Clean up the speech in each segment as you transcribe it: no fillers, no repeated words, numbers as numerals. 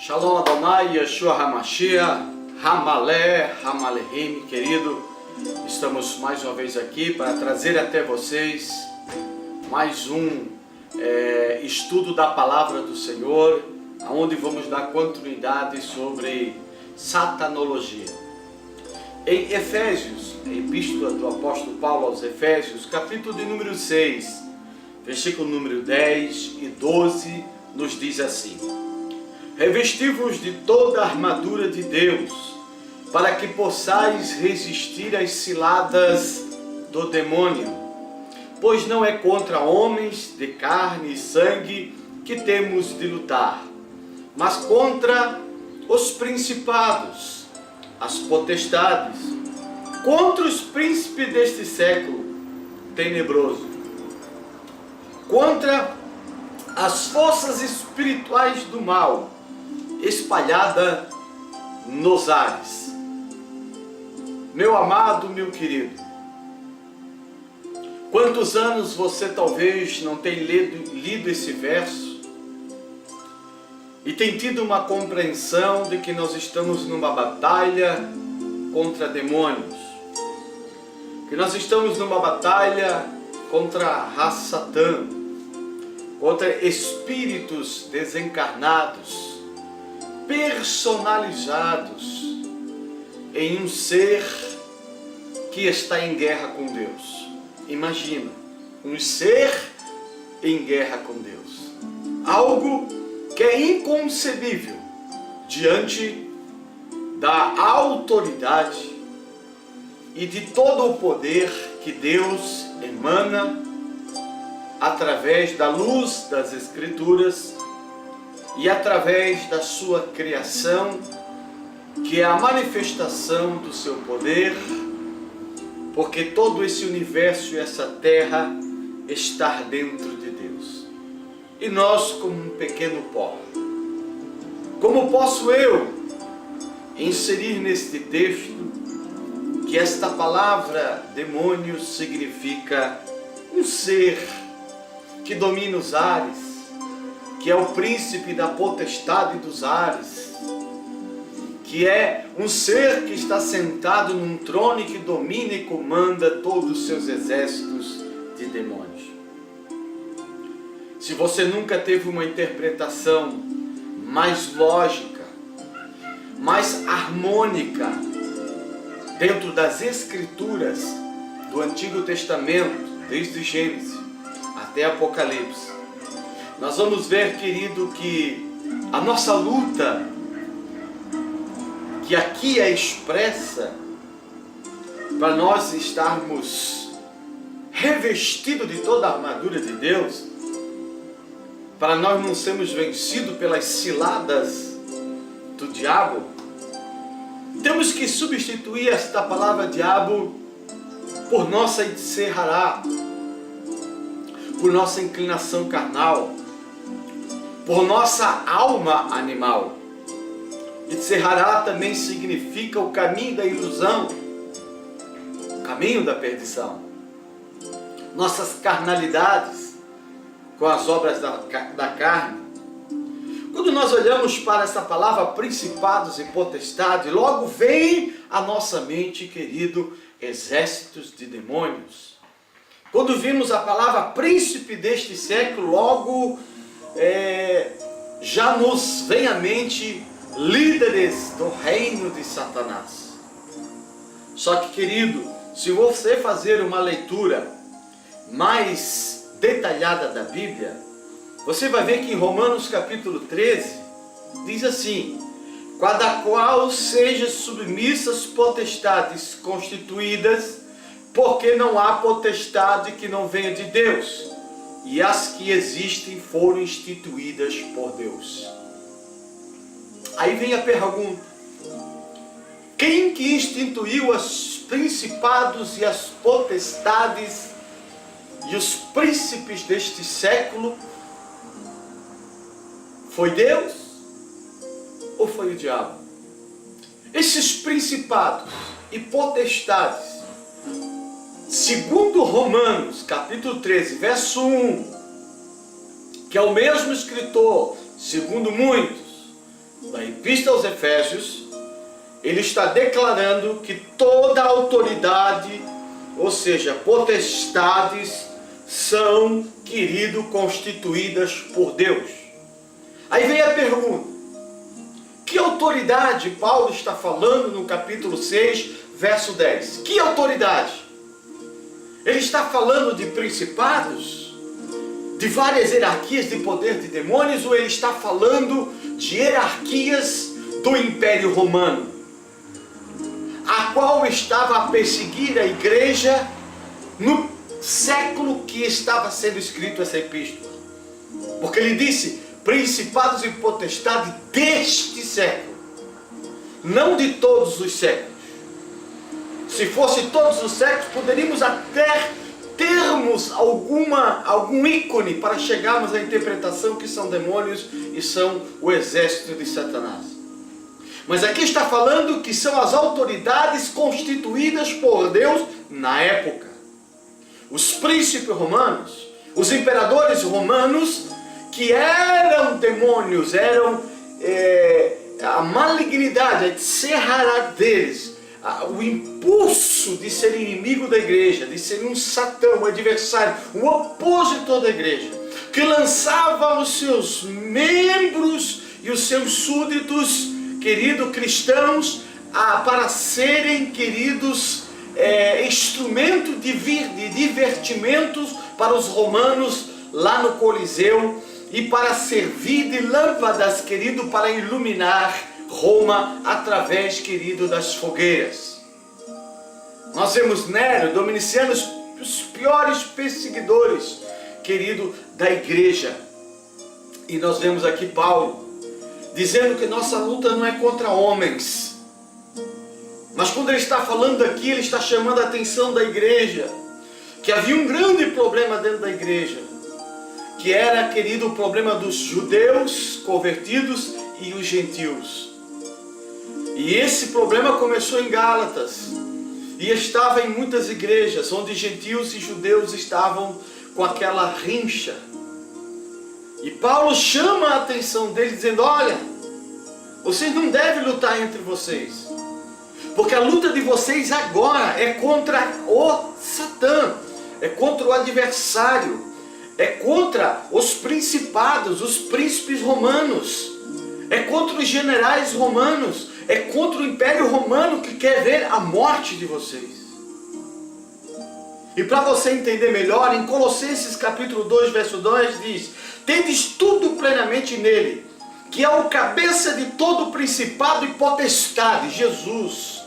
Shalom Adonai, Yeshua HaMashiach, Hamalé, Hamalehim, querido. Estamos mais uma vez aqui para trazer até vocês mais um estudo da Palavra do Senhor, onde vamos dar continuidade sobre satanologia. Em Efésios, a epístola do apóstolo Paulo aos Efésios, capítulo de número 6, versículo número 10 e 12, nos diz assim: revesti-vos de toda a armadura de Deus, para que possais resistir às ciladas do demônio. Pois não é contra homens de carne e sangue que temos de lutar, mas contra os principados, as potestades, contra os príncipes deste século tenebroso, contra as forças espirituais do mal espalhada nos ares. Meu amado, meu querido, quantos anos você talvez não tenha lido esse verso e tem tido uma compreensão de que nós estamos numa batalha contra demônios, que nós estamos numa batalha contra a raça Satã, contra espíritos desencarnados, personalizados em um ser que está em guerra com Deus. Imagina, um ser em guerra com Deus. Algo que é inconcebível diante da autoridade e de todo o poder que Deus emana através da luz das Escrituras e através da sua criação, que é a manifestação do seu poder, porque todo esse universo e essa terra está dentro de Deus. E nós, como um pequeno pó, como posso eu inserir neste texto que esta palavra demônio significa um ser que domina os ares, que é o príncipe da potestade dos ares, que é um ser que está sentado num trono e que domina e comanda todos os seus exércitos de demônios. Se você nunca teve uma interpretação mais lógica, mais harmônica dentro das Escrituras do Antigo Testamento, desde Gênesis até Apocalipse, nós vamos ver, querido, que a nossa luta, que aqui é expressa, para nós estarmos revestidos de toda a armadura de Deus, para nós não sermos vencidos pelas ciladas do diabo, temos que substituir esta palavra diabo por nossa Itzerará, por nossa inclinação carnal, por nossa alma animal. Itzerará também significa o caminho da ilusão, o caminho da perdição. Nossas carnalidades com as obras da carne. Quando nós olhamos para essa palavra principados e potestades, logo vem à nossa mente, querido, exércitos de demônios. Quando vimos a palavra príncipe deste século, logo já nos vem à mente líderes do reino de Satanás. Só que, querido, se você fazer uma leitura mais detalhada da Bíblia, você vai ver que em Romanos capítulo 13, diz assim: cada qual seja submissas potestades constituídas, porque não há potestade que não venha de Deus, e as que existem foram instituídas por Deus. Aí vem a pergunta: quem que instituiu os principados e as potestades e os príncipes deste século? Foi Deus ou foi o diabo? Esses principados e potestades, segundo Romanos capítulo 13, verso 1, que é o mesmo escritor, segundo muitos, da Epístola aos Efésios, ele está declarando que toda a autoridade, ou seja, potestades, são, querido, constituídas por Deus. Aí vem a pergunta: que autoridade Paulo está falando no capítulo 6, verso 10? Que autoridade? Ele está falando de principados, de várias hierarquias de poder de demônios, ou ele está falando de hierarquias do Império Romano, a qual estava a perseguir a igreja no século que estava sendo escrito essa epístola? Porque ele disse principados e potestades deste século, não de todos os séculos. Se fosse todos os séculos, poderíamos até termos algum ícone para chegarmos à interpretação que são demônios e são o exército de Satanás. Mas aqui está falando que são as autoridades constituídas por Deus na época. Os príncipes romanos, os imperadores romanos, que eram demônios, eram a malignidade, a serrará deles, o impulso de ser inimigo da igreja, de ser um satã, um adversário, um opositor da igreja, que lançava os seus membros e os seus súditos, queridos cristãos, para serem, queridos, instrumento de divertimentos para os romanos lá no Coliseu, e para servir de lâmpadas, querido, para iluminar Roma através, querido, das fogueiras. Nós vemos Nero, Dominiciano, os piores perseguidores, querido, da igreja. E nós vemos aqui Paulo dizendo que nossa luta não é contra homens. Mas quando ele está falando aqui, ele está chamando a atenção da igreja, que havia um grande problema dentro da igreja, que era, querido, o problema dos judeus convertidos e os gentios. E esse problema começou em Gálatas, e estava em muitas igrejas, onde gentios e judeus estavam com aquela rincha. E Paulo chama a atenção deles, dizendo: olha, vocês não devem lutar entre vocês, porque a luta de vocês agora é contra o Satã, é contra o adversário, é contra os principados, os príncipes romanos, é contra os generais romanos, é contra o Império Romano que quer ver a morte de vocês. E para você entender melhor, em Colossenses capítulo 2, verso 2 diz: tendes tudo plenamente nele, que é o cabeça de todo principado e potestade, Jesus.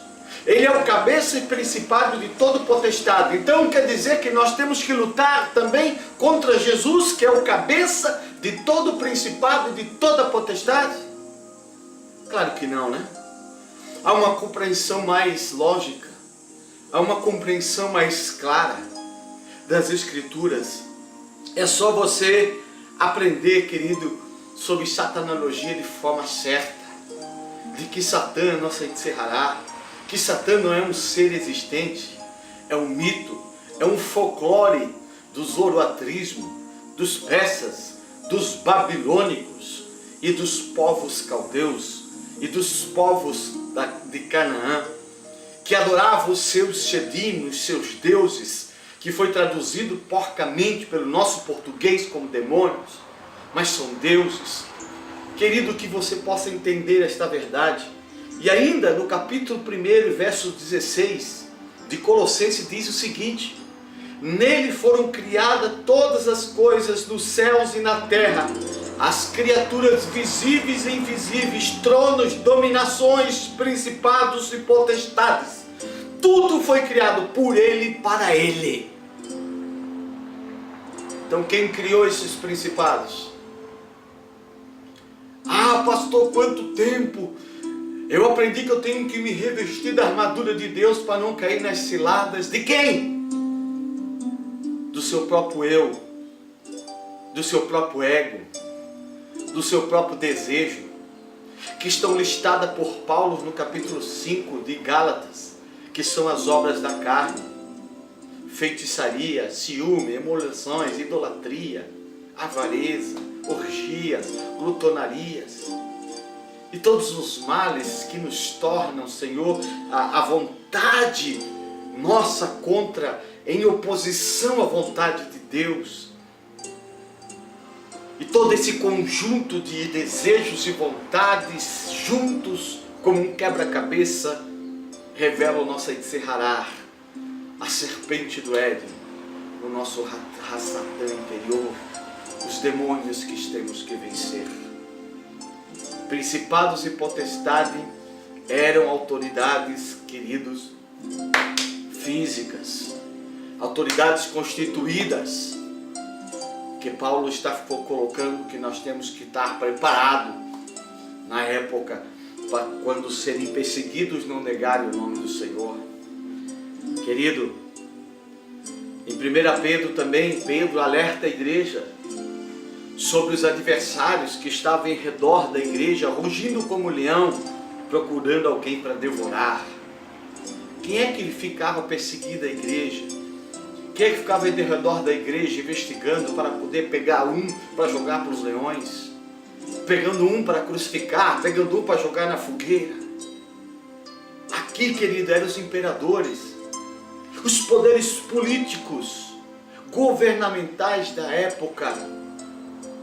Ele é o cabeça e principado de todo potestade. Então quer dizer que nós temos que lutar também contra Jesus, que é o cabeça de todo principado e de toda potestade? Claro que não, né? Há uma compreensão mais lógica, há uma compreensão mais clara das Escrituras. É só você aprender, querido, sobre satanologia de forma certa, de que Satã não se encerrará, que Satã não é um ser existente, é um mito, é um folclore do zoroatrismo, dos persas, dos babilônicos e dos povos caldeus e dos povos de Canaã, que adoravam os seus Shedim, os seus deuses, que foi traduzido porcamente pelo nosso português como demônios, mas são deuses. Querido, que você possa entender esta verdade. E ainda no capítulo 1, verso 16 de Colossenses diz o seguinte: nele foram criadas todas as coisas nos céus e na terra, as criaturas visíveis e invisíveis, tronos, dominações, principados e potestades. Tudo foi criado por ele e para ele. Então quem criou esses principados? Ah, pastor, quanto tempo! Eu aprendi que eu tenho que me revestir da armadura de Deus para não cair nas ciladas de quem? Do seu próprio eu, do seu próprio ego, do seu próprio desejo, que estão listadas por Paulo no capítulo 5 de Gálatas, que são as obras da carne: feitiçaria, ciúme, emulações, idolatria, avareza, orgias, glutonarias. e todos os males que nos tornam, Senhor, a vontade nossa em oposição à vontade de Deus. E todo esse conjunto de desejos e vontades juntos, como um quebra-cabeça, revela o nosso encerrar, a serpente do Éden, o nosso Satã interior, os demônios que temos que vencer. Principados e potestades eram autoridades, queridos, físicas, autoridades constituídas, que Paulo está colocando que nós temos que estar preparados na época, para quando serem perseguidos não negarem o nome do Senhor. Querido, em 1 Pedro também, Pedro alerta a igreja sobre os adversários que estavam em redor da igreja, rugindo como leão, procurando alguém para devorar. Quem é que ficava perseguindo a igreja? Quem é que ficava em redor da igreja investigando para poder pegar um para jogar para os leões? Pegando um para crucificar, pegando um para jogar na fogueira? Aqui, querido, eram os imperadores, os poderes políticos, governamentais da época,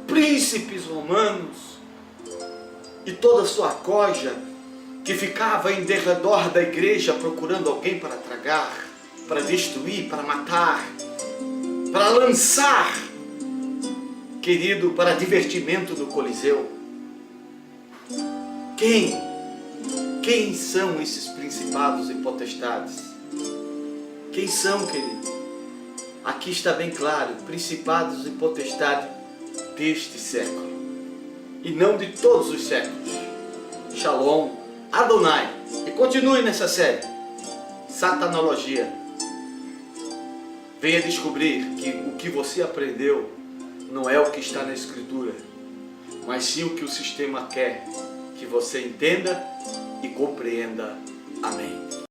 príncipes romanos e toda a sua corja que ficava em derredor da igreja procurando alguém para tragar, para destruir, para matar, para lançar, querido, para divertimento no Coliseu. Quem são esses principados e potestades? Quem são, querido? Aqui está bem claro, principados e potestades deste século, e não de todos os séculos. Shalom, Adonai. E continue nessa série, Satanologia. Venha descobrir que o que você aprendeu não é o que está na Escritura, mas sim o que o sistema quer que você entenda e compreenda. Amém.